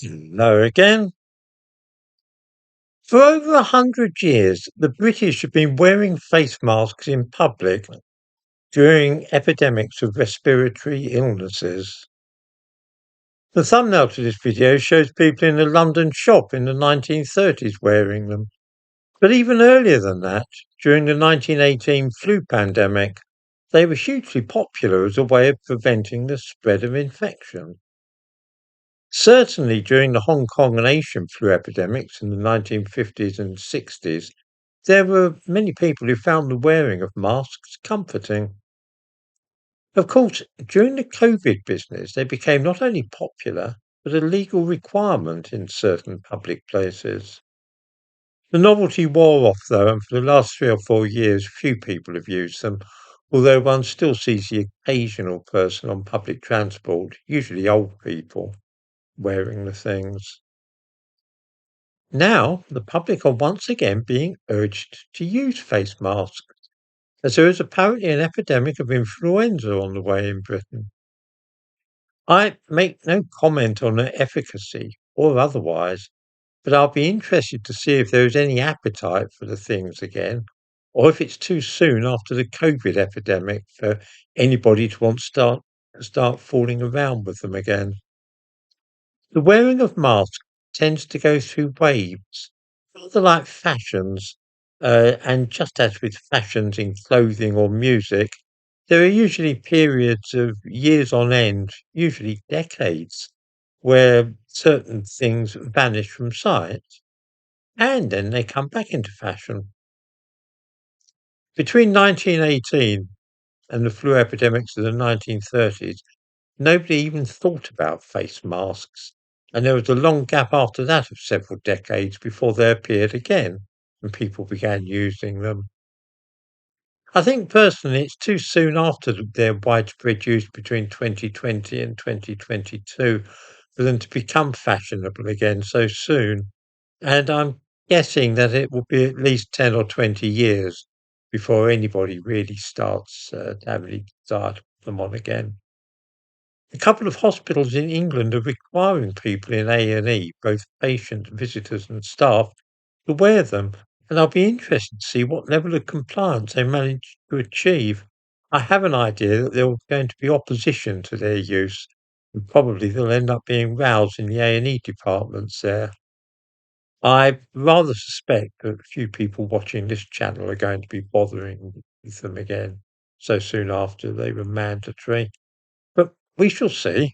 Hello again. For over 100 years, the British have been wearing face masks in public during epidemics of respiratory illnesses. The thumbnail to this video shows people in a London shop in the 1930s wearing them. But even earlier than that, during the 1918 flu pandemic, they were hugely popular as a way of preventing the spread of infection. Certainly during the Hong Kong and Asian flu epidemics in the 1950s and 60s, there were many people who found the wearing of masks comforting. Of course, during the COVID business, they became not only popular, but a legal requirement in certain public places. The novelty wore off, though, and for the last 3 or 4 years, few people have used them, although one still sees the occasional person on public transport, usually old people, wearing the things. Now, the public are once again being urged to use face masks, as there is apparently an epidemic of influenza on the way in Britain. I make no comment on their efficacy or otherwise, but I'll be interested to see if there is any appetite for the things again, or if it's too soon after the COVID epidemic for anybody to want to start fooling around with them again. The wearing of masks tends to go through waves, rather like fashions, and just as with fashions in clothing or music, there are usually periods of years on end, usually decades, where certain things vanish from sight, and then they come back into fashion. Between 1918 and the flu epidemics of the 1930s, nobody even thought about face masks, and there was a long gap after that of several decades before they appeared again and people began using them. I think personally it's too soon after their widespread use between 2020 and 2022 for them to become fashionable again so soon, and I'm guessing that it will be at least 10 or 20 years before anybody really starts to have any desire to put them on again. A couple of hospitals in England are requiring people in A&E, both patients, visitors, and staff, to wear them, and I'll be interested to see what level of compliance they manage to achieve. I have an idea that there's going to be opposition to their use, and probably they'll end up being roused in the A&E departments there. I rather suspect that few people watching this channel are going to be bothering with them again so soon after they were mandatory. But we shall see.